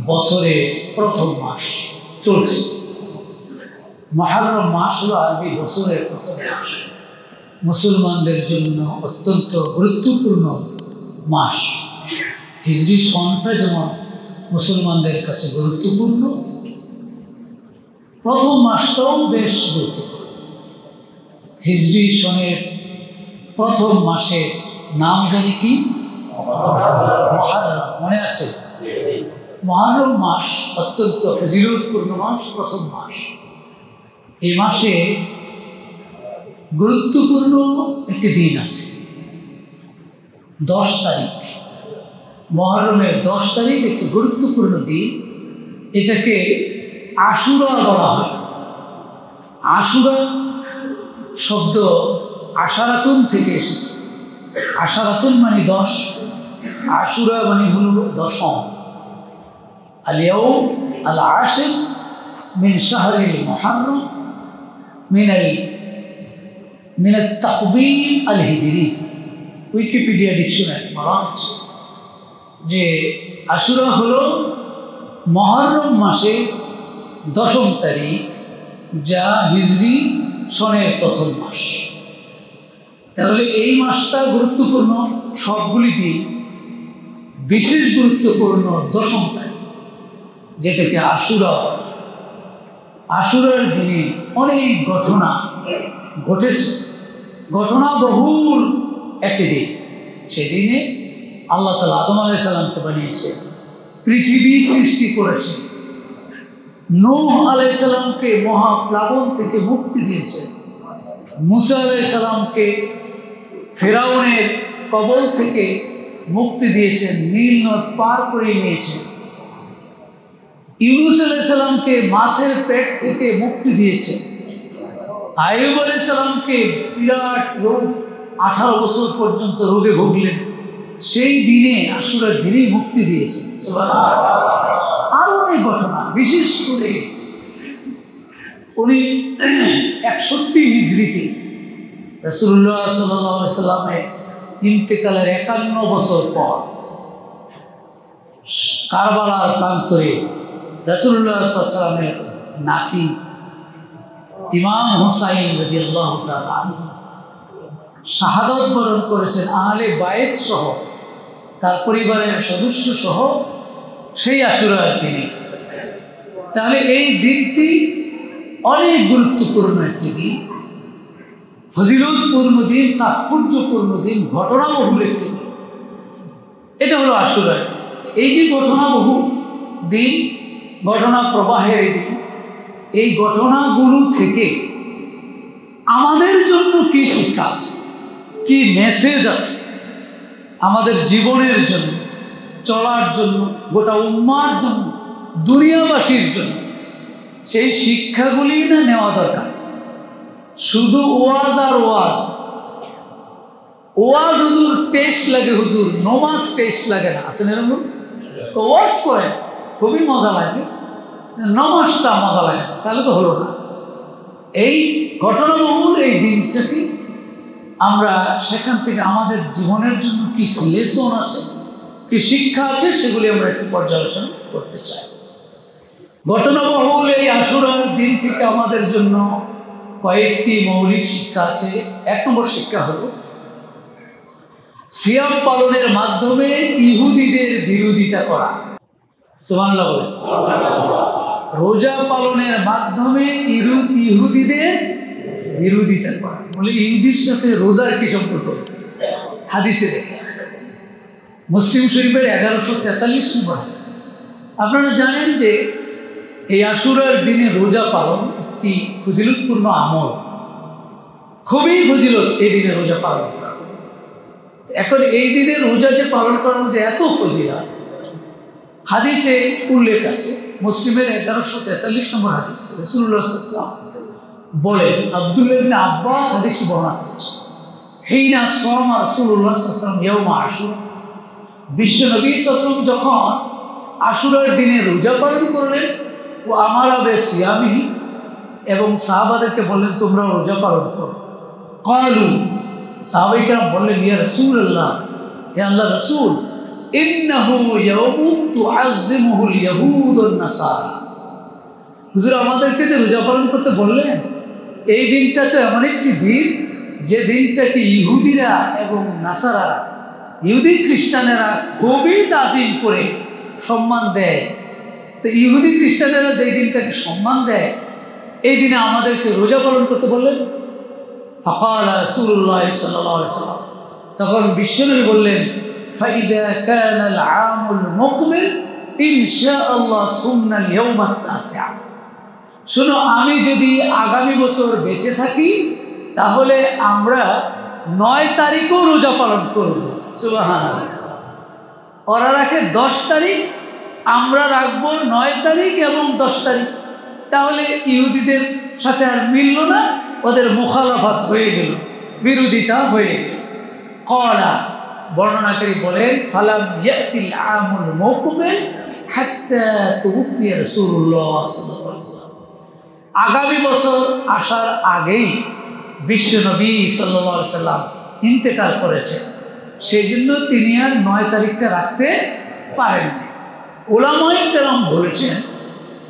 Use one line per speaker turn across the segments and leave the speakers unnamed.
বছরের প্রথম মাস চলছে। মুহররম মাস হলো আরবি বছরের প্রথম মাস, মুসলমানদের জন্য অত্যন্ত গুরুত্বপূর্ণ মাস। হিজরি সনটা যেমন মুসলমানদের কাছে গুরুত্বপূর্ণ, প্রথম মাসটাও বেশ গুরুত্বপূর্ণ। হিজরি সনের প্রথম মাসের নাম জানি কি? মুহররম। মনে আছে? মুহররম মাস অত্যন্ত ফজিলতপূর্ণ মাস, প্রথম মাস। এই মাসে গুরুত্বপূর্ণ একটি দিন আছে, 10 তারিখ। মুহররমের 10 তারিখ একটি গুরুত্বপূর্ণ দিন। এটাকে আশুরা বলা হয়। আশুরা শব্দ আশারাতুন থেকে এসেছে। আশারাতুন মানে 10, আশুরা মানে হল দশম। আল-ইয়াউম আল-আশির মিন শাহরিল মুহররম মিন আত-তাকবীর আল-হিজরি। উইকিপিডিয়া ডিকশনারি বলা হচ্ছে যে আশুরা হলো মুহররম মাসের 10ম তারিখ, যা হিজরি সনের প্রথম মাস। তাহলে এই মাসটা গুরুত্বপূর্ণ সবগুলি দিন, বিশেষ গুরুত্বপূর্ণ 10ম তারিখ, যেটাকে আশুরা। আশুরার দিনে অনেক ঘটনা ঘটেছে, ঘটনা বহুল একটি দিন। সেদিনে আল্লাহ তাআলা আদম আলাইহিস সালামকে বানিয়েছে, পৃথিবী সৃষ্টি করেছে, নূহ আলাইহিস সালামকে মহাপ্লাবন থেকে মুক্তি দিয়েছে, মুসা আলাইহিস সালামকে ফেরাউনের কবল থেকে মুক্তি দিয়েছেন, নীল নদ পার করে নিয়েছেন, ইউনূস আলাইহিস সালামকে মাছের পেট থেকে মুক্তি দিয়েছে, আইয়ুব আলাইহিস সালামকে বিরাট রোগ 18 বছর পর্যন্ত রোগে ভুগলেন, সেই দিনে আশুরার দিনেই মুক্তি দিয়েছে। আরো অনেক ঘটনা, বিশেষ করে উনি 61 হিজরিতে রাসূলুল্লাহ সাল্লাল্লাহু আলাইহি সাল্লামের ইন্তেকালের 51 বছর পর কারবালার প্রান্তরে রাসূলুল্লাহ সাল্লাল্লাহু আলাইহি সাল্লামের নাতি ইমাম হুসাইন রাদিয়াল্লাহু তাআলা আনহু শাহাদাত বরণ করেছেন, আহলে বায়েত সহ, তার পরিবারের সদস্য সহ, সেই আশুরার দিনে। তাহলে এই দিনটি অনেক গুরুত্বপূর্ণ একটি দিন, ফজিলতপূর্ণ দিন, তাৎপর্যপূর্ণ দিন, ঘটনাবহুল একটি দিন। এটা হলো আশুরার। এই যে ঘটনাবহু দিন, ঘটনা প্রবাহের দিন, এই ঘটনাগুলো থেকে আমাদের জন্য কি শিক্ষা আছে, কি মেসেজ আছে আমাদের জীবনের জন্য, চলার জন্য, গোটা উম্মার জন্য, দুনিয়াবাসীর জন্য, সেই শিক্ষাগুলি না নেওয়া দরকার। শুধু ওয়াজ আর ওয়াজ, ওয়াজ হুজুর টেস্ট লাগে, হুজুর নমাজ টেস্ট লাগে না, আসেন এরকম? ওয়াজ করে খুবই মজা লাগে, নমাজটা মজা লাগে না, তাহলে তো হলো না। এই ঘটনাবহুল এই দিনটাকে আমরা সেখান থেকে আমাদের জীবনের জন্য কি লেসন আছে, কি শিক্ষা আছে, সেগুলি আমরা একটু পর্যালোচনা করতে চাই। ঘটনাবহুল এই আশুরার দিন থেকে আমাদের জন্য কয়েকটি মৌলিক শিক্ষা আছে। 1 নম্বর শিক্ষা হলো সিয়াম পালনের মাধ্যমে ইহুদিদের বিরোধিতা করা। সুবহানাল্লাহ বলেন। রোজা পালনের মাধ্যমে ইহুদিদের বিরোধিতা করা। বলে ইহুদির সাথে রোজার কি সম্পর্ক? হাদিসে দেখে, মুসলিম শরীফের 1143 নম্বর হাদিস। আপনারা জানেন যে এই আশুরার দিনে রোজা পালন একটি ফজিলতপূর্ণ আমল, খুবই ফজিলত এই দিনে রোজা পালন করা। এখন এই দিনে রোজা যে পালন করার মধ্যে এত ফজিলত, হাদিসে উল্লেখ আছে। মুসলিমের 1143 নম্বর হাদিস। রাসূলুল্লাহ সাল্লাল্লাহু আলাইহি ওয়াসাল্লাম বলেন, আব্দুল্লাহ ইবনে আব্বাস হাদিসটি বর্ণনা করেছেন, হিনা সামা রাসূলুল্লাহ সাল্লাল্লাহু আলাইহি ওয়াসাল্লাম ইয়াউম আশুরা, বিশ্ব নবী সাল্লাল্লাহু আলাইহি ওয়াসাল্লাম যখন আশুরার দিনে রোজা পালন করলেন, ও আমারা বে সিয়ামিহি, এবং সাহাবাদেরকে বললেন তোমরা রোজা পালন করো। ক্বালু, সাহাবায়ে কেরাম বললেন, ইয়া রাসূলুল্লাহ, হে আল্লাহর রাসূল, ইন্নাহু ইয়াউমুন তুআযযিমুহুল ইয়াহুদ ওয়ান নাসারা। হুজুর আমাদেরকে যে রোজা পালন করতে বললেন, এই দিনটা তো এমন একটি দিন যে দিনটাকে ইহুদিরা এবং নাসারারা, ইহুদি খ্রিস্টানেরা খুবই তাজিম করে সম্মান দেয়। তো ইহুদি খ্রিস্টানেরা যে দিনটাকে সম্মান দেয়, এই দিনে আমাদেরকে রোজা পালন করতে বললেন। ফাকালা রাসূলুল্লাহ সাল্লাল্লাহু আলাইহি ওয়াসাল্লাম, তখন বিশ্বনবী বললেন, ফাইদা কানাল আমুল মুকবিল ইনশাআল্লাহ সুন্নাল ইয়াউমাত তাসিআ। শোনো, আমি যদি আগামী বছর বেঁচে থাকি তাহলে আমরা 9 তারিখও রোজা পালন করব। সুবহানাল্লাহ। ওরা রাখে 10 তারিখ, আমরা রাখবো 9 তারিখ এবং 10 তারিখ। তাহলে ইহুদিদের সাথে আর মিলল না, ওদের মুখালাফাত হয়ে গেল, বিরোধিতা হয়ে গেল। ক্বালা, বর্ণনাকারী বলেন, ফালাম ইয়াতিল আমুল মুকবিল হাত্তা তুফিয়া রাসূলুল্লাহ সাল্লাল্লাহু আলাইহি ওয়াসাল্লাম। আগামী বছর আসার আগেই বিশ্বনবী সাল্লাল্লাহু আলাইহি ওয়াসাল্লাম ইন্তেকাল করেছেন। সেই জন্য তিনি আর 9 তারিখটা রাখতে পারেননি। উলামায়ে কেরাম বলেছেন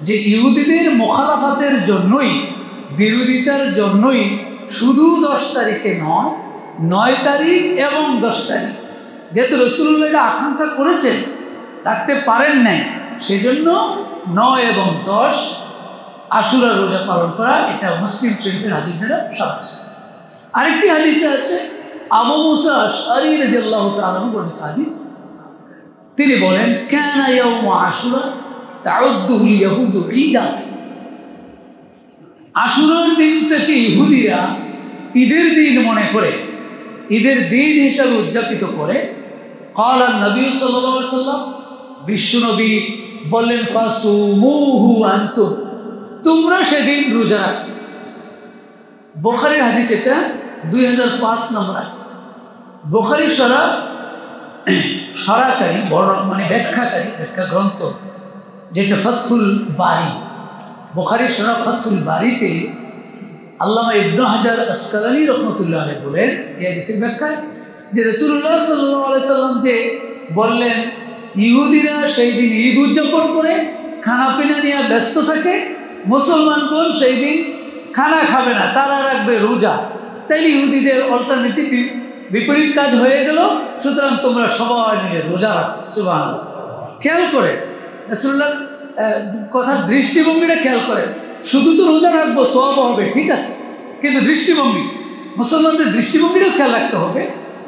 যে ইহুদিদের মুখালাফাতের জন্যই, বিরোধিতার জন্যই শুধু 10 তারিখে নয়, 9 তারিখ এবং 10 তারিখ, যেহেতু রাসূলুল্লাহ এটা আকাঙ্ক্ষা করেছেন, রাখতে পারেন নাই, সেজন্য 9 এবং 10 আশুরা রোজা পালন করা, এটা মুসলিম শরীফের হাদিস দ্বারা সাব্যস্ত। আরেকটি হাদিসে আছে, আবু মুসা আশআরী রাদিয়াল্লাহু তাআলা বর্ণিত হাদিস, তিনি বলেন, কানা ইয়াউম আশুরা তাউদ্দুহুল ইয়াহুদু ঈদান। আশুরার দিনটাকে ইহুদিরা ঈদের দিন মনে করে, ঈদের দিন হিসাবে উদযাপিত করে। ক্বালা নবী সাল্লাল্লাহু আলাইহি ওয়াসাল্লাম, বিশ্বনবী বললেন, ফাসুমুহু আনতুম, তোমরা সেদিন রোজা রাখো। বুখারীর হাদিস, এটা 2005 নম্বর হাদিস। বুখারীর সরাকারী মানে ব্যাখ্যাকারী, ব্যাখ্যা গ্রন্থ যেটা ফাতহুল বারী, বুখারীর সরা ফাতহুল বারীতে আল্লামা ইবনে হাজার আসকালানী রাহমাতুল্লাহ আলাইহি বলেন এই হাদিসের ব্যাখ্যায়, যে রাসূলুল্লাহ সাল্লাল্লাহু আলাইহি সাল্লাম যে বললেন ইহুদিরা সেই দিন ঈদ উদযাপন করে খানাপিনা নিয়ে ব্যস্ত থাকে, মুসলমানগণ সেই দিন খানা খাবে না, তারা রাখবে রোজা। তাইলে ইহুদিদের অল্টারনেটিভ বিপরীত কাজ হয়ে গেল। সুতরাং তোমরা সবাই মিলে রোজা রাখো। সুবহানাল্লাহ। খেয়াল করে রাসূলুল্লাহ কথার দৃষ্টিভঙ্গিটা খেয়াল করেন। শুধু তো রোজা রাখবো, সওয়াব হবে, ঠিক আছে, কিন্তু দৃষ্টিভঙ্গি, মুসলমানদের দৃষ্টিভঙ্গিটাও খেয়াল রাখতে হবে।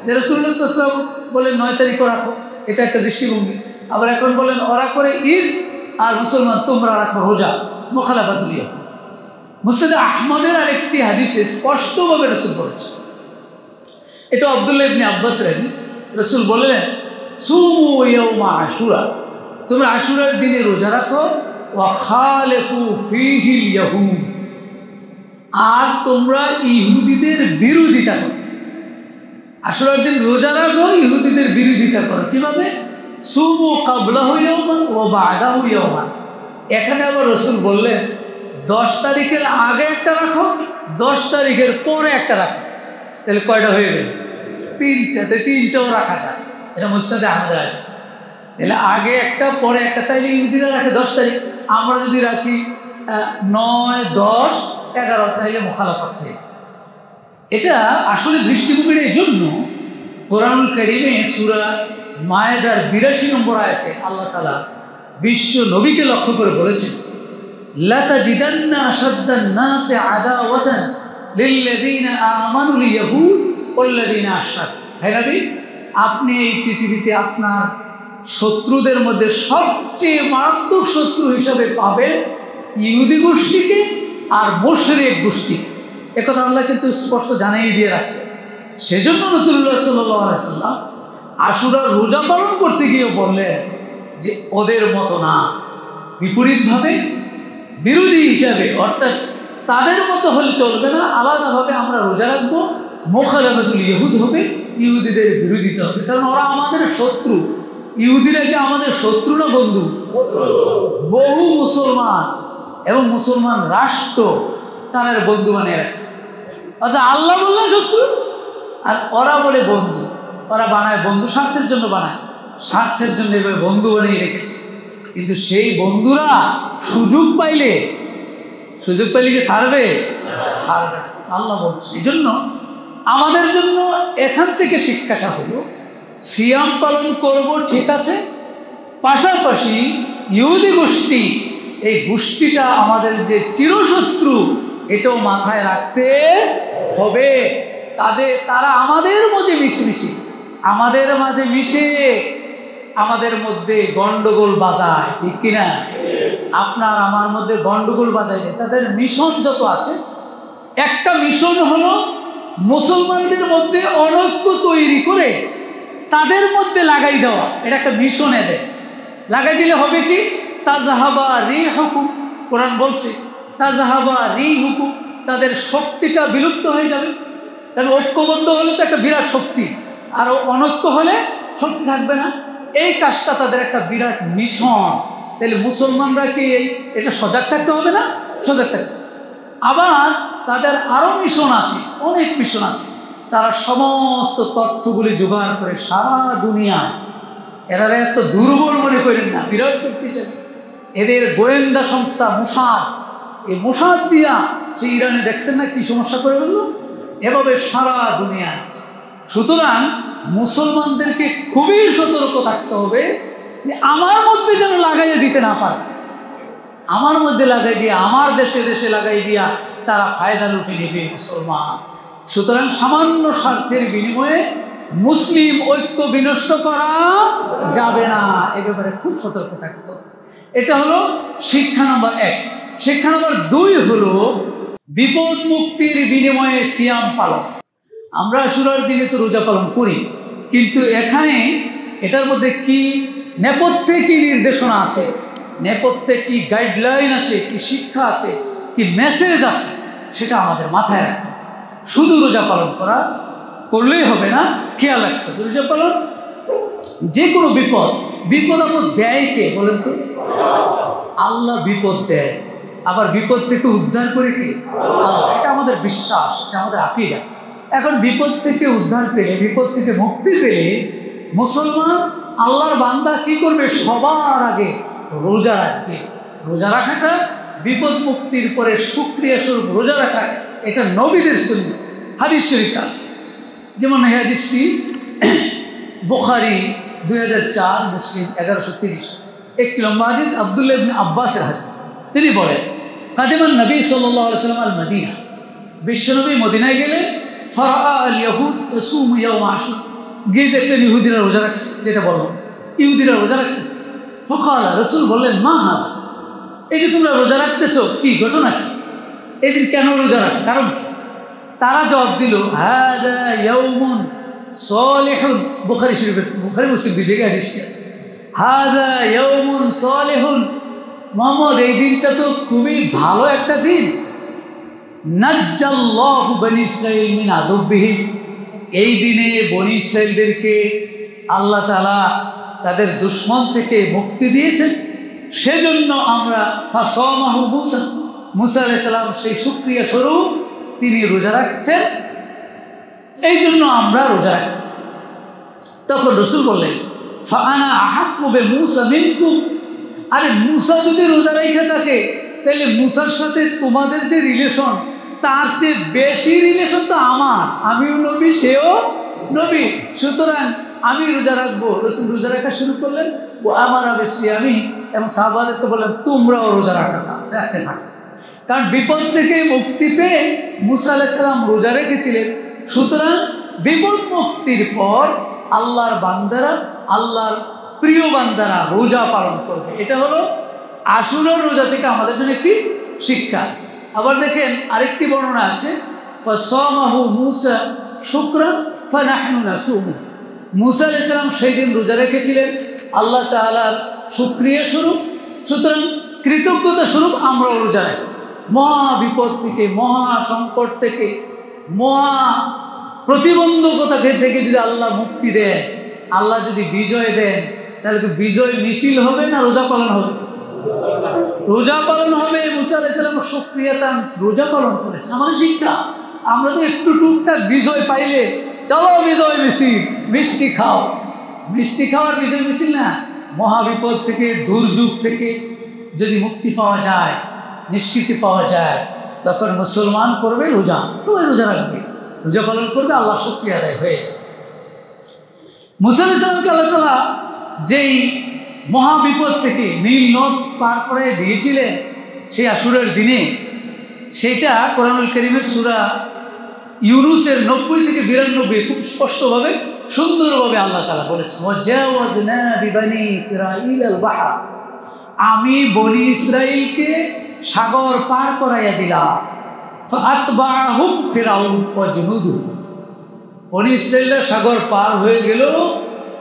যে রাসূলুল্লাহ সাল্লাল্লাহু আলাইহি ওয়াসাল্লাম বলেন 9 তারিখও রাখো, এটা একটা দৃষ্টিভঙ্গি। আবার এখন বলেন ওরা করে ঈদ আর মুসলমান তোমরা রাখো রোজা, মুখালাফাতুল ইয়াহুদ। মুসনাদে আহমদের আরেকটি হাদিসে স্পষ্টভাবে রাসূল বলেছেন, এটা আব্দুল্লাহ ইবনে আব্বাসের হাদিস। রাসূল বললেন, সুমু ইয়াউমা আশুরা, তোমরা আশুরার দিনে রোজা রাখো, ওয়া খালিফু ফীহিল ইয়াহুদ, আর তোমরা ইহুদিদের বিরোধিতা করো। আশুরার দিন রোজা রাখো, ইহুদিদের বিরোধিতা করো। কিভাবে? সুমু ক্বাবলাহু ইয়াওমান ওয়া বা'দাহু ইয়াওমান। এখানে আবার রাসূল বললেন 10 তারিখের আগে একটা রাখো, 10 তারিখের পরে একটা রাখো। তাহলে কয়টা হয়ে গেল? 3টা। তিনটাও রাখা যায়, এটা মুসনাদে আহমদের হাদিস। তাহলে আগে একটা পরে একটা, তাইলে ইহুদিরা রাখে 10 তারিখ, আমরা যদি রাখি 9, 10, 11, তাহলে মুখালাফাত হয়ে। এটা আসলে দৃষ্টিভঙ্গির এই জন্য কোরআনুল কারীমে সূরা মায়েদার 82 নম্বর আয়াতে আল্লাহ তাআলা বিশ্ব নবীকে লক্ষ্য করে বলেছেন, লা তাজিদান্না আশাদ্দান নাসি আদাওয়াতান লিল্লাযীনা আমানুল ইয়াহুদ ওয়াল্লাযীনা আশরাকু। হে নবী, আপনি এই পৃথিবীতে আপনার শত্রুদের মধ্যে সবচেয়ে মারাত্মক শত্রু হিসাবে পাবেন ইহুদি গোষ্ঠীকে আর মুশরিক গোষ্ঠীকে। একথা আল্লাহ কিন্তু স্পষ্ট জানিয়ে দিয়ে রাখছে। সেজন্য রাসূলুল্লাহ সাল্লাল্লাহু আলাইহি ওয়াসাল্লাম আশুরার রোজা পালন করতে গিয়ে বললেন যে ওদের মতো না, বিপরীতভাবে বিরোধী হিসাবে, অর্থাৎ তাদের মতো হলে চলবে না, আলাদাভাবে আমরা রোজা রাখবো, মুখালাফাতুল ইয়াহুদ হবে, ইহুদিদের বিরোধিতা হবে। কারণ ওরা আমাদের শত্রু। ইহুদিরা কি আমাদের শত্রু না বন্ধু? বহু মুসলমান এবং মুসলমান রাষ্ট্র তাদের বন্ধু বানিয়ে রাখছে। আচ্ছা, আল্লাহ বললেন শত্রু আর ওরা বলে বন্ধু। ওরা বানায় বন্ধু, স্বার্থের জন্য বানায়। স্বার্থের জন্য এভাবে বন্ধু বানিয়ে রেখেছে। কিন্তু সেই বন্ধুরা সুযোগ পাইলে কি ছাড়বে? ছাড়বে না। আল্লাহ বলছে। এই জন্য আমাদের জন্য এখান থেকে শিক্ষাটা হলো, সিয়াম পালন করব ঠিক আছে, পাশাপাশি ইহুদি গোষ্ঠী, এই গোষ্ঠীটা আমাদের যে চিরশত্রু, এটাও মাথায় রাখতে হবে। তারা আমাদের মাঝে মিশে আমাদের মধ্যে গন্ডগোল বাজায়, ঠিক কিনা? আপনার আমার মধ্যে গন্ডগোল বাজায়। তাদের মিশন যত আছে, একটা মিশন হলো মুসলমানদের মধ্যে অনৈক্য তৈরি করে তাদের মধ্যে লাগাই দেওয়া। এটা একটা মিশন। এদের লাগাই দিলে হবে কি? তাজাহাবা রি হুকুম, কোরআন বলছে তাজাহাবা রি হুকুম, তাদের শক্তিটা বিলুপ্ত হয়ে যাবে। কারণ ঐক্যবদ্ধ হলে তো একটা বিরাট শক্তি, আর অনৈক্য হলে শক্তি থাকবে না। এই কাজটা তাদের একটা বিরাট মিশন। তাহলে মুসলমানরা কি এটা সজাগ থাকতে হবে না? সজাগ থাকতে। আবার তাদের আরও মিশন আছে, অনেক মিশন আছে। তারা সমস্ত তথ্যগুলি জোগাড় করে সারা দুনিয়ায়, এরা এত দুর্বল মনে করেন না, বিরাট শক্তিশালী। এদের গোয়েন্দা সংস্থা মোসাদ, এই মোসাদ দিয়া সেই ইরানে দেখছেন না কি সমস্যা করে বললো, এভাবে সারা দুনিয়া আছে। সুতরাং মুসলমানদেরকে খুবই সতর্ক থাকতে হবে যে আমার মধ্যে যেন লাগাইয়ে দিতে না পারে। আমার মধ্যে লাগাই দিয়া, আমার দেশে দেশে লাগাই দিয়া তারা ফায়দা লুটে নেবে মুসলমান। সুতরাং সামান্য স্বার্থের বিনিময়ে মুসলিম ঐক্য বিনষ্ট করা যাবে না, এ ব্যাপারে খুব সতর্ক থাকতে হবে। এটা হলো শিক্ষা নম্বর 1। শিক্ষা নম্বর 2 হলো বিপদ মুক্তির বিনিময়ে সিয়াম পালন। আমরা আশুরার দিনে তো রোজা পালন করি, কিন্তু এখানে এটার মধ্যে কি নেপথ্যে কি নির্দেশনা আছে, নেপথ্যে কি গাইডলাইন আছে, কি শিক্ষা আছে, কি মেসেজ আছে, সেটা আমাদের মাথায় রাখতে হবে। শুধু রোজা পালন করলেই হবে না, খেয়াল রাখতে হবে। রোজা পালন যে কোনো বিপদ আপদ দেয় কে বলেন তো? আল্লাহ বিপদ দেয়, আবার বিপদ থেকে উদ্ধার করে কে? আল্লাহ। এটা আমাদের বিশ্বাস, এটা আমাদের আকীদা। এখন বিপদ থেকে উদ্ধার পেলে, বিপদ থেকে মুক্তি পেলে মুসলমান আল্লাহর বান্দা কি করবে? সবার আগে রোজা রাখবে। রোজা রাখাটা বিপদ মুক্তির পরে শুকরিয়া স্বরূপ রোজা রাখা, এটা নবীদের সুন্নাহ। হাদিস শরীফ আছে, যেমন এই হাদিসটি বুখারী 2004, মুসলিম 1130, এক লম্বা হাদিস, আব্দুল্লাহ ইবনে আব্বাসের হাদিস। তিনি বলেন, কাদিমান নবী সাল্লাল্লাহু আলাইহি ওয়াসাল্লাম আল মদিনা, বিশ্বনবী মদিনায় গেলেন। ফারাআ আল ইয়াহুদ ইয়াসুমু ইয়াওম আশুরা, গিয়ে দেখলেন ইহুদিরা রোজা রাখছে, যেটা বললাম ইহুদিরা রোজা রাখতেছে। ফাকালা, রাসূল বললেন, মা হাদা, এই যে তোমরা রোজা রাখতেছো, কি ঘটনা কি? এদিন কেন রোজা রাখো, কারণ তারা জবাব দিল, হাদা ইয়াউমুন সালিহুন, বুখারী শরীফে, বুখারী মুসলিম দুই জায়গায় হাদিসটি আছে। হাদা ইয়াউমুন সালিহুন, মুহাম্মদ এই দিনটা তো খুবই ভালো একটা দিন। নাজ্জাল্লাহু বনী ইসরাঈল মিন আদুবিহিম, এই দিনে বনী ইসরাঈলদেরকে আল্লাহ তাআলা তাদের দুশমন থেকে মুক্তি দিয়েছেন। সেজন্য আমরা ফাসামাহু মুসা, মুসা আলাইহিস সালাম সেই শুকরিয়া স্বরূপ তিনি রোজা রাখছেন, এই জন্য আমরা রোজা রাখছি। তখন রাসূল বললেন, ফাআনা আহাক্কু বিমূসা মিনকুম, আরে মুসা যদি রোজা রেখে থাকে, তাহলে মুসার সাথে তোমাদের যে রিলেশন, তার চেয়ে বেশি রিলেশন তো আমার। আমিও নবী, সেও নবী, সুতরাং আমি রোজা রাখবো। রাসূল রোজা রাখা শুরু করলেন। ও আমার আমি এবং সাহাবাদেরকে বললেন, তোমরাও রোজা রাখতে থাকো। কারণ বিপদ থেকে মুক্তি পেয়ে মুসা আলাইহিস সালাম রোজা রেখেছিলেন। সুতরাং বিপদ মুক্তির পর আল্লাহর বান্দারা, আল্লাহর প্রিয় বান্দারা রোজা পালন করবে। এটা হলো আশুরার রোজা থেকে আমাদের জন্য একটি শিক্ষা। আবার দেখেন আরেকটি বর্ণনা আছে, ফাসামাহু মুসা শুকরান ফানাহনু নাসুমু, মুসা আলাইহিস সালাম সেই দিন রোজা রেখেছিলেন আল্লাহ তাআলার শুকরিয়া স্বরূপ, সুতরাং কৃতজ্ঞতা স্বরূপ আমরা রোজা রাখি। মহা বিপদ থেকে, মহা সংকট থেকে, মহা প্রতিবন্ধকতা থেকে যদি আল্লাহ মুক্তি দেন, আল্লাহ যদি বিজয় দেন, তাহলে কি বিজয় মিছিল হবে না রোজা পালন হবে? রোজা পালন হবে। মুসা আলাইহিস সালাম শুকরিয়াতান রোজা পালন করেছেন। আমাদের শিক্ষা, আমরা তো একটু টুকটাক বিজয় পাইলে চলো বিজয় মিছিল, মিষ্টি খাও, মিষ্টি খাওয়ার বিষয় মিছিল না, মহাবিপদ থেকে দুর্যোগ থেকে যদি মুক্তি পাওয়া যায়, নিষ্কৃতি পাওয়া যায়, তখন মুসলমান করবে রোজা, সবাই রোজা রাখবে, রোজা পালন করবে, আল্লাহ শুকরিয়া আদায় হয়ে যায়। মুসা আলাইহিস সালামকে আল্লাহ তাআলা যেই মহাবিপদ থেকে নীল নদ পার করে দিয়েছিলেন সেই আশুরার দিনে, সেইটা কোরআনুল কারীমের সূরা ইউনূসের 90 থেকে 92 খুব স্পষ্টভাবে সুন্দরভাবে আল্লাহ তাআলা বলেছেন, ওয়াজাওয়াজনা বিবানি ইসরাঈল আল বাহর, আমি বনি ইসরাইলকে সাগর পার করাইয়া দিলাম, ফাআতবাহুম ফিরআউন ওয়া জুনুদুহু, বনি ইসরাইলরা সাগর পার হয়ে গেল,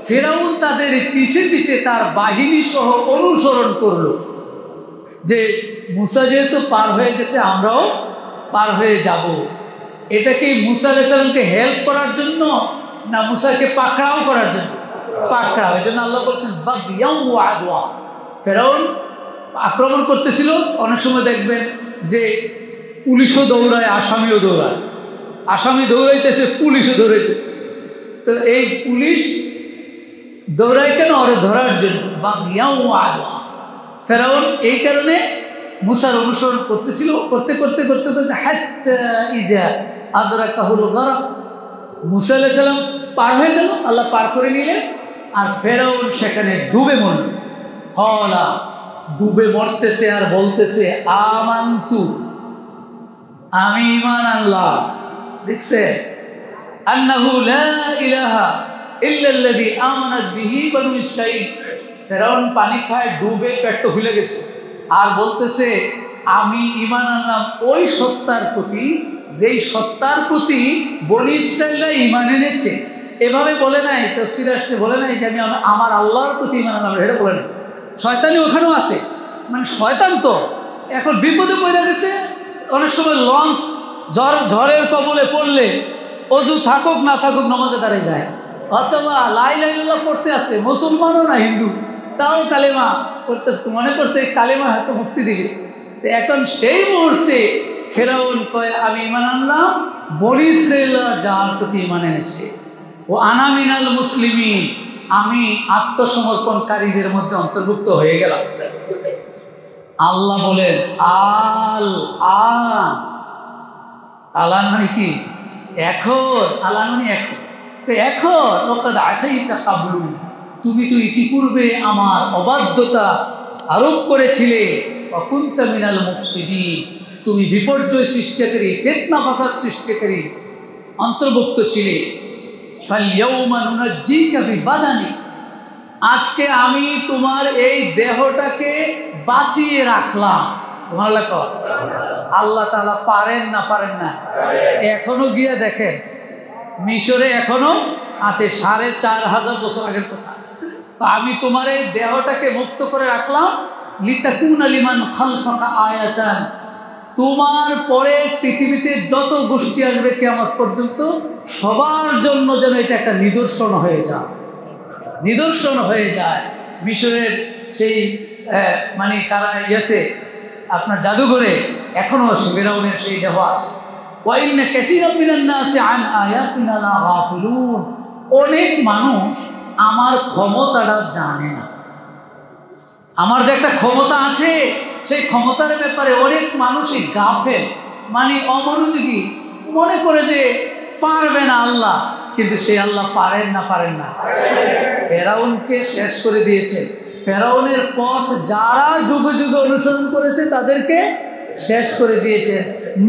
ফিরআউন তাদের পিছে পিছে তার বাহিনী সহ অনুসরণ করলো, যে মুসা যেহেতু পার হয়ে গেছে আমরাও পার হয়ে যাব। এটা কি মুসা আলাইহিস সালামকে হেল্প করার জন্য না মুসাকে পাকড়াও করার জন্য? পাকড়াও। এই জন্য আল্লাহ বলছেন বাগিয়াও ওয়া আদওয়া, ফিরআউন আক্রমণ করতেছিল। অনেক সময় দেখবেন যে পুলিশও দৌড়ায়, আসামিও দৌড়ায়, আসামি দৌড়াইতেছে, পুলিশও দৌড়াইতেছে। তো এই পুলিশ দৌড়ায় কেন? ওরে ধরার জন্য। বাগিয়াও ওয়া আদওয়া, ফিরআউন এই কারণে মুসার অনুসরণ করতেছিল, করতে করতে করতে করতে হাত্তা ইজা আদরাকাহুল গরক, মুসা আলাইহিস সালাম পার হয়ে গেল, আল্লাহ পার করে নিলেন, আর ফিরআউন সেখানে ডুবে মরল। ক্বালা, ডুবে মরতেছে আর বলতেছে আমানতু, আমি ঈমান আনলাম। দেখছে আন্নাহু লা ইলাহা ইল্লাল্লাযী আমানাত বিহি বানু ইসরাঈল। ফিরআউন পানি খায়, ডুবে পেট ফুলে গেছে, আর বলতেছে আমি ঈমান আনলাম ওই সত্তার প্রতি, যেই সত্তার প্রতি বনি ইসরাঈলরা ঈমান এনেছে। এভাবে বলে নাই, তাফসীরে আসছে, বলে নাই যে আমি আমার আল্লাহর প্রতি ঈমান আনলাম, এটা বলে নাই। শয়তানি ওখানেও আছে, মানে শয়তান তো এখন বিপদে পড়ে গেছে। অনেক সময় লঞ্চ ঝড়ের কবলে পড়লে অজু থাকুক না থাকুক নামাজে দাঁড়িয়ে যায়, অথবা লা ইলাহা ইল্লাল্লাহ পড়তে আছে, মুসলমানও না হিন্দু, তাও কালেমা করতে মনে করছে কালেমা হয়তো মুক্তি দিবে। তো এখন সেই মুহূর্তে ফিরআউন কয় আমি ঈমান আনলাম বনি ইসরাঈলরা যার প্রতি ঈমান এনেছে, ও আনা মিনাল মুসলিমিন, আমি আত্মসমর্পণকারীদের মধ্যে অন্তর্ভুক্ত হয়ে গেলাম। আল্লাহ বলেন আল আন, আলান মানে কি? এখন। আলান মানে এখন। এখন ওকাদ আসাইতা কাবলু, তুমি তো ইতিপূর্বে আমার অবাধ্যতা আরোপ করেছিলে, অকুন্তা মিনাল মুফসিদিন, তুমি বিপর্যয় সৃষ্টিকারী, ফিতনা ফাসাদ সৃষ্টিকারী অন্তর্ভুক্ত ছিলে। ফালইয়াউমা নুনাজ্জিকা বিবাদানিক, আজকে আমি তোমার এই দেহটাকে বাঁচিয়ে রাখলাম। সুবহানাল্লাহ। আল্লাহ তাআলা পারেন না? পারেন না? এখনো গিয়ে দেখেন মিশরে এখনো আছে, 4500 বছর আগের কথা। আমি তোমার এই দেহটাকে মুক্ত করে রাখলাম, লিতাকুনা লিমান খালফাকা আয়াতান, তোমার পরে পৃথিবীতে যত গোষ্ঠী আসবে কিয়ামত পর্যন্ত সবার জন্য যেন এটা একটা নিদর্শন হয়ে যায়, নিদর্শন হয়ে যায়। মিশরের সেই মানে তারা ইয়েতে আপনার জাদুঘরে এখনো ফিরআউনের সেই দেহ আছে। ওয়া ইন্না কাসীরাম মিনান নাসি আন আয়াতিনা লাগাফিলুন, অনেক মানুষ আমার ক্ষমতাটা জানে না। আমার যে একটা ক্ষমতা আছে সেই ক্ষমতার ব্যাপারে অনেক মানুষই গাফেল, মানে অমনোযোগী, মনে করে যে পারবে না আল্লাহ, কিন্তু সেই আল্লাহ পারেন না? পারেন না? ফিরআউনকে শেষ করে দিয়েছে। ফিরআউনের পথ যারা যুগে যুগে অনুসরণ করেছে তাদেরকে শেষ করে দিয়েছে।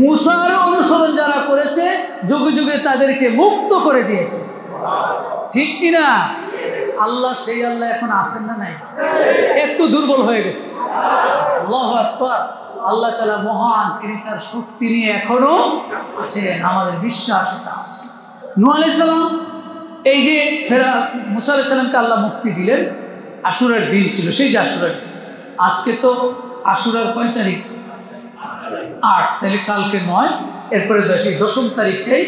মুসার অনুসরণ যারা করেছে যুগে যুগে তাদেরকে মুক্ত করে দিয়েছে। ঠিক কিনা? আল্লাহ সেই আল্লাহ এখন আছেন না নাই? একটু দুর্বল হয়ে গেছে। আল্লাহু আকবার। আল্লাহ তাআলা মহান, তিনি তার শক্তি নিয়ে এখনো আছেন, আমাদের বিশ্বাস এটা আছে। নূহ আলাইহিস সালাম, এই যে মুসা আলাইহিস সালামকে আল্লাহ মুক্তি দিলেন, আশুরার দিন ছিল, সেই যে আশুরার দিন। আজকে তো আশুরার কয় তারিখ? 8, তাহলে কালকে 9, এরপরে 10ম তারিখটাই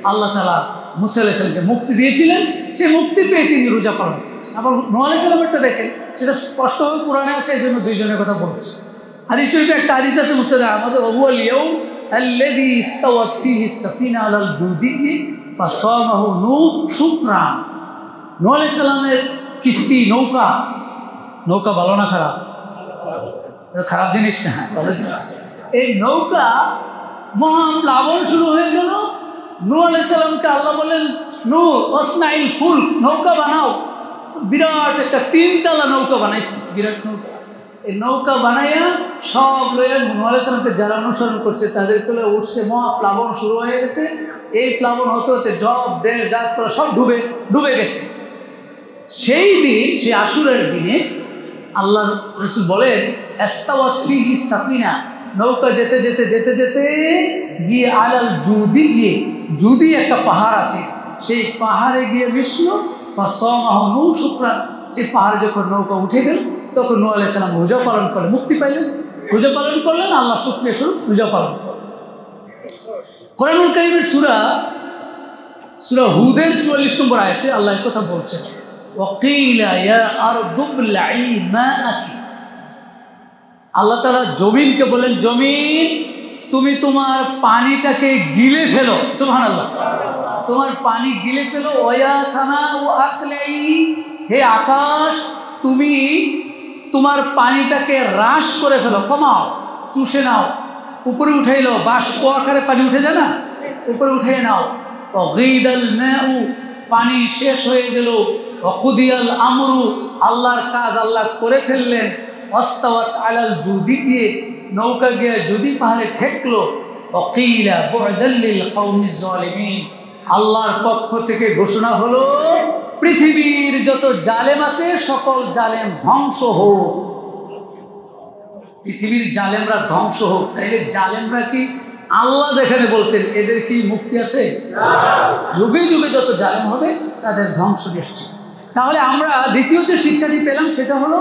আল্লাহ তাআলা মুসা আলাইহিস সালামকে মুক্তি দিয়েছিলেন। সেই মুক্তি পেয়ে তিনি রোজা পালন করেছেন। আবার নূহ আলাইহিস সালামেরটা দেখেন, সেটা স্পষ্টভাবে কোরআনে আছে, এই জন্য দুইজনের কথা বলছি। হাদিস শরীফে একটা হাদিস আছে মুসনাদে আহমদ, ওহুয়াল ইয়াউম আল্লাযী ইস্তাওয়াত ফীহি আস-সাফিনা আলাল জুদি ফাসামাহু নূহ শুকরান। নূহ আলাইহিস সালামের কিস্তি, নৌকা, নৌকা ভালো না খারাপ? খারাপ জিনিস না, ভালো জিনিস। এই নৌকা মহা প্লাবন শুরু হয়ে গেল। নূহ আলাইহিস সালামকে আল্লাহ বলেন, নূহ ওয়াসনাইল ফুলক, নৌকা বানাও। বিরাট একটা 3 তলা নৌকা বানাইছে, বিরাট নৌকা। এই নৌকা বানাইয়া সব লইয়া নূহ আলাইহিস সালামকে যারা অনুসরণ করছে তাদেরকে উঠছে, মহা প্লাবন শুরু হয়ে গেছে। এই প্লাবন হতে হতে জব দেশ গাছপালা সব ডুবে গেছে। সেই দিন, সেই আশুরার দিনে আল্লাহ রাসূল বলেন, ইস্তাওয়াত ফিহি সাফিনা, নৌকা যেতে যেতে যেতে যেতে গিয়ে আলাল জুদি, গিয়ে জুদি একটা পাহাড় আছে, সেই পাহাড়ে গিয়ে মিশল। ফাসামাহু নূহ শুকরান, এই পাহাড়ে যখন নৌকা উঠে গেল তখন নূহ আলাইহিস সালাম রোজা পালন করলেন, মুক্তি পাইলেন, রোজা পালন করলেন, আল্লাহ শুকরিয়া স্বরূপ রোজা পালন করলেন। কোরআনুল কারীমের সূরা হুদের 44 নম্বর আয়াতে আল্লাহ এই কথা বলছেন, ওয়াকিলা ইয়া আরদু বলঈ মাআকি। আল্লাহ তাআলা জমিনকে বলেন, জমিন তুমি তোমার পানিটাকে গিলে ফেলো। সুবহানাল্লাহ, তোমার পানি গিলে ফেলো। ওয়া সামাউ আকলাই, হে আকাশ তুমি তোমার পানিটাকে হ্রাস করে ফেলো, কমাও, চুষে নাও, উপরে উঠাই নাও। বাষ্প আকারে পানি উঠে যায় না, উপরে উঠিয়ে নাও। অগীদাল মাউ, পানি শেষ হয়ে গেল। অকুদিয়াল আমরু, আল্লাহর কাজ আল্লাহ করে ফেললেন। ওয়াস্তাওয়াত আলাল জুদি, গিয়ে নৌকা গিয়ে জুদি পাহাড়ে ঠেকলো। ওয়াকিলা বু'দাল লিল কওমিজ জালিমিন, আল্লাহর পক্ষ থেকে ঘোষণা হলো, পৃথিবীর যত জালেম আছে সকল জালেম ধ্বংস হোক। পৃথিবীর জালেমরা ধ্বংস হোক। তাইলে জালেমরা কি আল্লাহ যেখানে বলছেন এদের কি মুক্তি আছে? যুগে যুগে যত জালেম হবে তাদের ধ্বংস নিশ্চিত। তাহলে আমরা দ্বিতীয় যে শিক্ষাটি পেলাম সেটা হলো,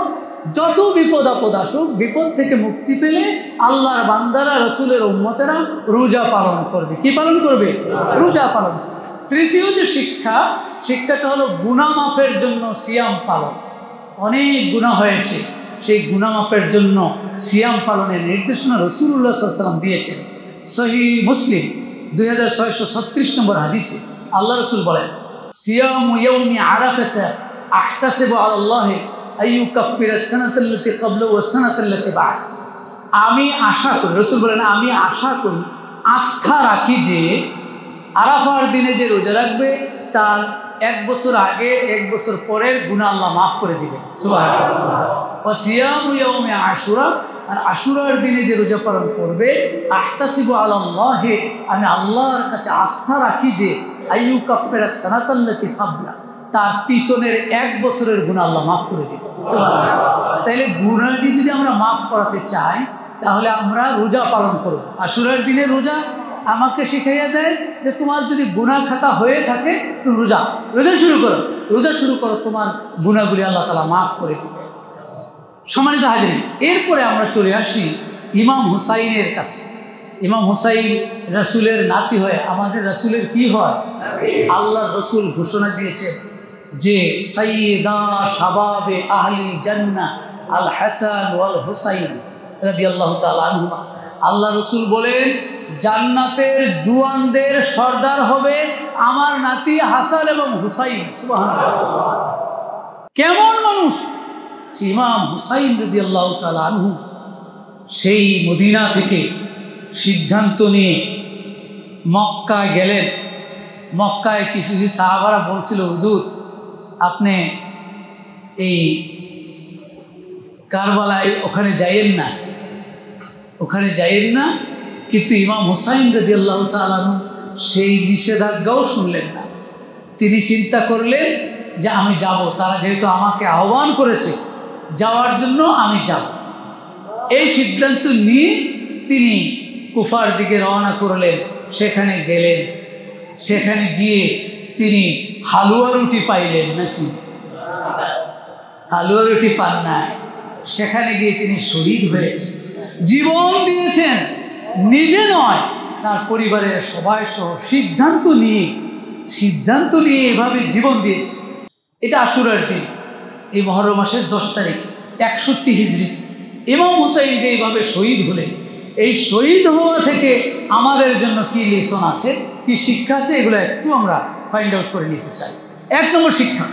যত বিপদ আপদ আসুক, বিপদ থেকে মুক্তি পেলে আল্লাহর বান্দারা, রসুলের উম্মতেরা রোজা পালন করবে। কি পালন করবে? রোজা পালন। তৃতীয় যে শিক্ষাটা হলো গুনাহ মাফের জন্য সিয়াম পালন। অনেক গুনাহ হয়েছে, সেই গুনাহ মাফের জন্য সিয়াম পালনের নির্দেশনা রাসূলুল্লাহ সাল্লাল্লাহু আলাইহি ওয়াসাল্লাম দিয়েছেন। সহিহ মুসলিম 2636 নম্বর হাদিসে আল্লাহ রাসূল বলেন, সিয়ামু ইয়াউমি আরাফাতা আহতাসিবু আলাল্লাহি আইয়ুকাফিরাস সানাতাল্লাতী ক্বাবলাহু ওয়াস সানাতাল্লাতী বা'দ। আমি আশা করি, রাসূল বলেন আমি আশা করি, আস্থা রাখি যে আরাফার দিনে যে রোজা রাখবে তার 1 বছর আগে 1 বছর পরের গুনাহ আল্লাহ মাফ করে দিবেন। সুবহানাল্লাহ। ওয়া সিয়ামু ইয়াউমি আশুরা, আর আশুরার দিনে যে রোজা পালন করবে, আহতাসিবু আলাল্লাহি, আমি আল্লাহর কাছে আস্থা রাখি যে আইয়ুকাফিরাস সানাতাল্লাতী ক্বাবলা, তার পিছনের 1 বছরের গুনাহ আল্লাহ মাফ করে দিবেন। সুবহানাল্লাহ। তাইলে গুনাহটি যদি আমরা মাফ করাতে চাই তাহলে আমরা রোজা পালন করব। আশুরার দিনে রোজা আমাকে শিখাইয়া দেয় যে তোমার যদি গুনাহ খাতা হয়ে থাকে তুমি রোজা শুরু করো, তোমার গুনাহগুলি আল্লাহ তাআলা মাফ করে দিবে। সম্মানিত হাজিরিন, এরপরে আমরা চলে আসি ইমাম হুসাইনের কাছে। ইমাম হুসাইন রাসূলের নাতি হয়। আমাদের রাসূলের কি হয়? আল্লাহর রাসূল ঘোষণা দিয়েছেন যে সাইয়্যিদা শাবাবে আহলি জান্নাহ আল হাসান ওয়াল হুসাইন রাদিয়াল্লাহু তাআলা আনহুমা। আল্লাহ রাসূল বলেন, জান্নাতের জুয়ানদের সর্দার হবে আমার নাতি হাসান এবং হুসাইন। সুবহানাল্লাহ। কেমন মানুষ ইমাম হুসাইন রাদিয়াল্লাহু তাআলা আনহু! সেই মদিনা থেকে সিদ্ধান্ত নিয়ে মক্কায় গেলেন। মক্কায় কিছু সাহাবারা বলছিল, হুজুর আপনি এই কারবালায় ওখানে যাইয়েন না, কিন্তু ইমাম হুসাইন রাদিয়াল্লাহু তাআলা আনহু সেই নিষেধাজ্ঞাও শুনলেন না। তিনি চিন্তা করলেন যে আমি যাব, তারা যেহেতু আমাকে আহ্বান করেছে যাওয়ার জন্য আমি যাব। এই সিদ্ধান্ত নিয়ে তিনি কুফার দিকে রওনা করলেন। সেখানে গেলেন, সেখানে গিয়ে তিনি হালুয়া রুটি পাইলেন নাকি? হালুয়া রুটি পান নাই। সেখানে গিয়ে তিনি শহীদ হয়েছেন, জীবন দিয়েছেন, নিজে নয় তার পরিবারের সবাই সহ সিদ্ধান্ত নিয়ে এভাবে জীবন দিয়েছে। এটা আশুরার দিন, এই মুহররম মাসের 10 তারিখ 61 হিজরি ইমাম হুসাইন যে এইভাবে শহীদ হলেন। এই শহীদ হওয়া থেকে আমাদের জন্য কি লেসন আছে, কি শিক্ষা আছে, এগুলো একটু আমরা ফাইন্ড আউট করে নিতে চাই। 1 নম্বর শিক্ষা,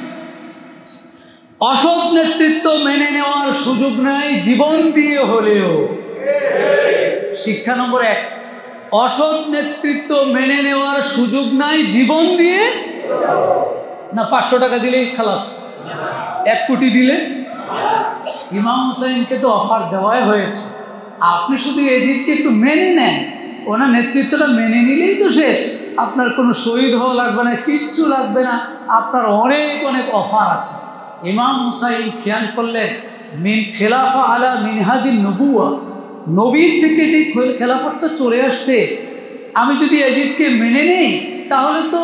অসৎ নেতৃত্ব মেনে নেওয়ার সুযোগ নাই জীবন দিয়ে হলেও। শিক্ষা নম্বর 1, অসৎ নেতৃত্ব মেনে নেওয়ার সুযোগ নাই জীবন দিয়ে। না 500 টাকা দিলেই খালাস, 1 কোটি দিলে? ইমাম হুসাইনকে তো অফার দেওয়াই হয়েছে, আপনি শুধু এজিদকে একটু মেনে নেন, ওনার নেতৃত্বটা মেনে নিলেই তো শেষ। আপনার কোনো শহীদ হওয়া লাগবে না, কিচ্ছু লাগবে না, আপনার অনেক অনেক অফার আছে। ইমাম হুসাইন খেয়াল করলেন খেলাফা আলা মিনহাজিন নবুয়া, নবীর থেকে যে খেলাফতটা চলে আসছে, আমি যদি এজিদকে মেনে নেই তাহলে তো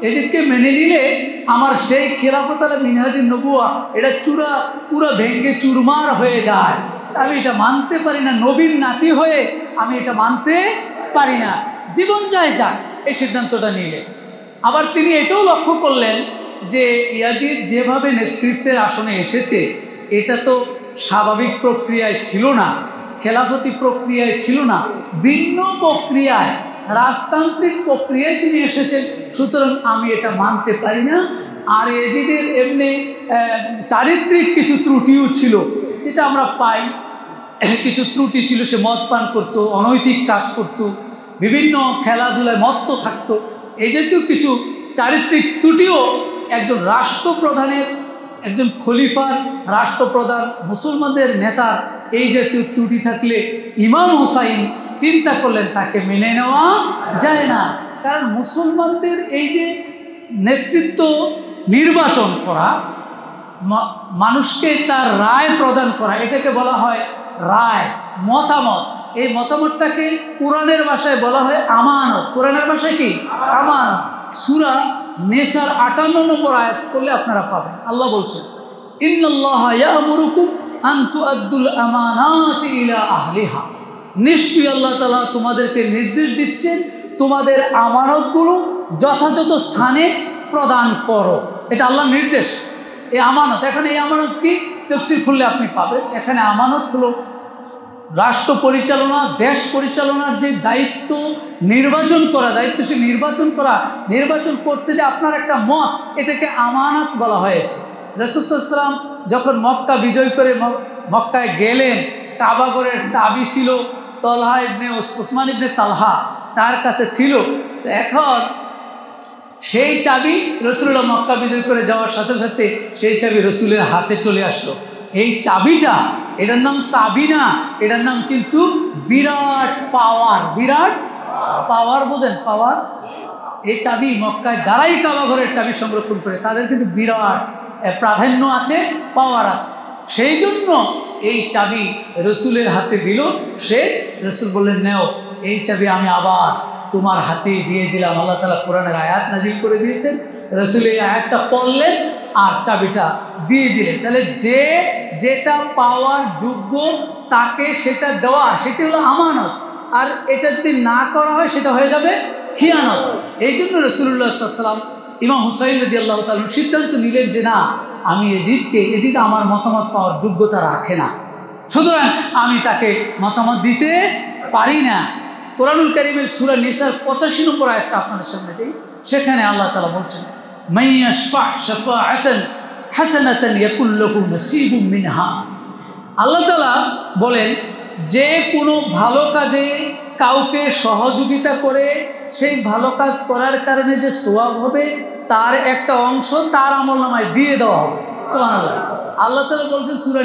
এজিদকে মেনে নিলে আমার সেই খেলাফত আলা মিনহাজিন নবুয়া এটা পুরো ভেঙ্গে চুরমার হয়ে যায়। আমি এটা মানতে পারি না, নবীর নাতি হয়ে আমি এটা মানতে পারি না, জীবন যায় যাক, এই সিদ্ধান্তটা নিলে। আবার তিনি এটাও লক্ষ্য করলেন যে ইয়াজিদ যেভাবে নেতৃত্বের আসনে এসেছে এটা তো স্বাভাবিক প্রক্রিয়ায় ছিল না, খেলাফতি প্রক্রিয়ায় ছিল না, ভিন্ন প্রক্রিয়ায়, রাজতান্ত্রিক প্রক্রিয়ায় তিনি এসেছেন, সুতরাং আমি এটা মানতে পারি না। আর ইয়াজিদের এমনি চারিত্রিক কিছু ত্রুটিও ছিল, যেটা আমরা পাই, কিছু ত্রুটি ছিল, সে মদ পান করতো, অনৈতিক কাজ করত, বিভিন্ন খেলাধুলায় মত্ত থাকতো, এই জাতীয় কিছু চারিত্রিক ত্রুটিও একজন রাষ্ট্রপ্রধানের, একজন খলিফার, রাষ্ট্রপ্রধান, মুসলমানদের নেতার এই জাতীয় ত্রুটি থাকলে ইমাম হুসাইন চিন্তা করলেন তাকে মেনে নেওয়া যায় না। কারণ মুসলমানদের এই যে নেতৃত্ব নির্বাচন করা, মানুষকে তার রায় প্রদান করা, এটাকে বলা হয় রায়, মতামত। এই মতামতটাকে কোরআনের ভাষায় বলা হয় আমানত। কোরআনের ভাষায় কি? আমানত। সূরা নেসার 58 নম্বর আয়াত করলে আপনারা পাবেন, আল্লাহ বলছেন ইন্নাল্লাহা ইয়া'মুরুকুম আন তুআদ্দুল আমানাতি ইলা আহলিহা, নিশ্চয়ই আল্লাহ তাআলা তোমাদেরকে নির্দেশ দিচ্ছেন তোমাদের আমানতগুলো যথাযথ স্থানে প্রদান করো। এটা আল্লাহর নির্দেশ। এই আমানত, এখানে এই আমানত কি তাফসীর খুললে আপনি পাবেন। এখানে আমানত হলো রাষ্ট্র পরিচালনা, দেশ পরিচালনার যে দায়িত্ব, নির্বাচন করা, দায়িত্বশীল নির্বাচন করা, নির্বাচন করতে যে আপনার একটা মত, এটাকে আমানত বলা হয়েছে। রাসূল সাল্লাল্লাহু আলাইহি ওয়াসাল্লাম যখন মক্কা বিজয় করে মক্কায় গেলেন, কাবা ঘরের চাবি ছিল তলহা ইবনে উসমান ইবনে তালহা, তার কাছে ছিল। এখন সেই চাবি রাসূলুল্লাহ মক্কা বিজয় করে যাওয়ার সাথে সাথে সেই চাবি রাসূলের হাতে চলে আসলো। এই চাবিটা, এটার নাম চাবি না, এটার নাম কিন্তু বিরাট পাওয়ার। বিরাট পাওয়ার, বোঝেন পাওয়ার? এই চাবি মক্কায় যারাই কাবা ঘরের চাবি সংরক্ষণ করে তাদের কিন্তু বিরাট প্রাধান্য আছে, পাওয়ার আছে। সেই জন্য এই চাবি রাসূলের হাতে দিল। রাসূল বললেন নেও, এই চাবি আমি আবার তোমার হাতে দিয়ে দিলাম। আল্লাহ তাআলা কোরআনের আয়াত নাজিল করে দিয়েছেন, রাসূল এই আয়াতটা পড়লেন আর চাবিটা দিয়ে দিলেন। তাহলে যেটা পাওয়ার যোগ্য তাকে সেটা দেওয়া, সেটা হলো আমানত। আর এটা যদি না করা হয় সেটা হয়ে যাবে খিয়ানত। এই জন্য রাসূলুল্লাহ সাল্লাল্লাহু আলাইহি ওয়াসাল্লাম ইমাম হুসাইন রাদিয়াল্লাহু তাআলা সিদ্ধান্ত নিলেন যে না, আমি এজিদ আমার মতামত পাওয়ার যোগ্যতা রাখে না, সুতরাং আমি তাকে মতামত দিতে পারি না। কোরআনুল কারীমের সূরা নিসার 85 নম্বর আয়াতটা আপনাদের সামনে দেই। সেখানে আল্লাহ তাআলা বলছেন মাইয়াশফা শাফাআতান হাসানাতান ইয়াকুল লাহু নাসীবুম মিনহা। আল্লাহ তাআলা বলেন যে কোনো ভালো কাজে কাউকে সহযোগিতা করে সেই ভালো কাজ করার কারণে যে সওয়াব হবে তার একটা অংশ তার আমলনামায় দিয়ে দেওয়া হবে। সুবহানাল্লাহ। আল্লাহ তাআলা বলছেন সূরা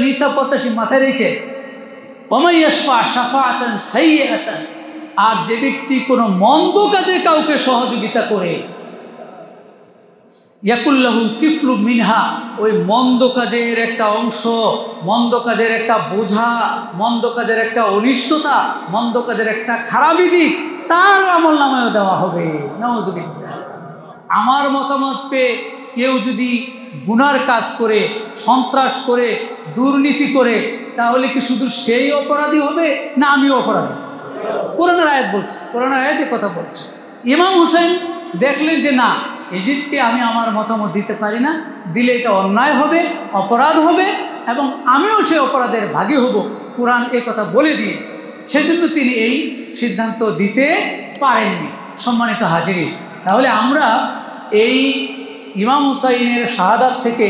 নিসা 85 মাথায় রেখে, ওয়ামাইয়াশফা শাফাআতান সাইয়্যাতান, আর যে ব্যক্তি কোনো মন্দ কাজে কাউকে সহযোগিতা করে, ইয়াকুল্লাহু কিফলু মিনহা, ওই মন্দ কাজের একটা অংশ, মন্দ কাজের একটা বোঝা, মন্দ কাজের একটা অনিষ্টতা, মন্দ কাজের একটা খারাপই দিক তার আমলনামায় দেওয়া হবে। নাউযুবিল্লাহ। আমার মতামত পেয়ে কেউ যদি গুনার কাজ করে, সন্ত্রাস করে, দুর্নীতি করে, তাহলে কি শুধু সেই অপরাধী হবে না আমিও অপরাধী? কোরআনের আয়াত বলছে, কোরআনের আয়াতে কথা বলছে। ইমাম হুসাইন দেখলেন যে না, এজিদকে আমি আমার মতামত দিতে পারি না, দিলে এটা অন্যায় হবে, অপরাধ হবে এবং আমিও সেই অপরাধের ভাগী হব। কোরআন এ কথা বলে দিয়েছে, সেজন্য তিনি এই সিদ্ধান্ত দিতে পারেননি। সম্মানিত হাজিরিন, তাহলে আমরা এই ইমাম হুসাইনের শাহাদাত থেকে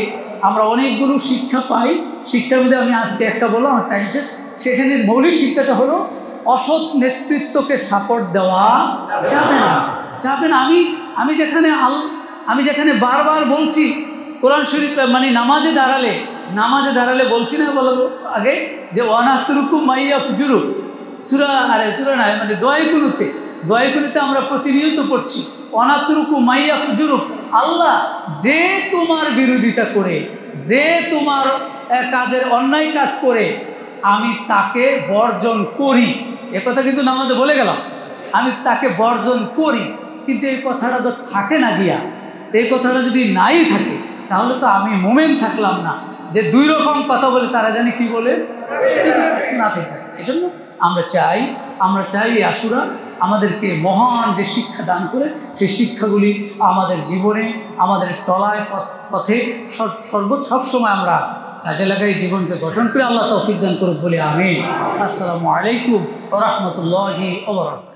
আমরা অনেকগুলো শিক্ষা পাই। শিক্ষার মধ্যে আমি আজকে একটা বললাম, আমার টাইম শেষ। সেখানে মৌলিক শিক্ষাটা হলো অসৎ নেতৃত্বকে সাপোর্ট দেওয়া যাবে না, যাবে না। আমি যেখানে বারবার বলছি কোরআন শরীফ, মানে নামাজে দাঁড়ালে বলছি না বলবো আগে যে ওয়ানাতুরুকু মাইয়া ফুজুরু সূরা নাই, মানে দোয়াইকুনুতে আমরা প্রতিনিয়ত পড়ছি ওয়ানাতুরুকু মাইয়া ফুজুরু, আল্লাহ যে তোমার বিরোধিতা করে, যে তোমার কাজের অন্যায় কাজ করে আমি তাকে বর্জন করি। এ কথা কিন্তু নামাজে বলে গেলাম, আমি তাকে বর্জন করি। কিন্তু এই কথাটা তো থাকে না গিয়া, এই কথাটা যদি নাই থাকে তাহলে তো আমি মোমেন থাকলাম না। যে দুই রকম কথা বলে তারা জানি কি বলে না থাকে। এই জন্য আমরা চাই এই আশুরা আমাদেরকে মহান যে শিক্ষা দান করে, সেই শিক্ষাগুলি আমাদের জীবনে, আমাদের চলায় পথে সবসময় আমরা কাজে লাগাই, জীবনকে গঠন করে আল্লাহ তৌফিক দান করুক বলে আমিন। আসসালামু আলাইকুম ওয়া রাহমাতুল্লাহি ওয়া বারাকাতুহু।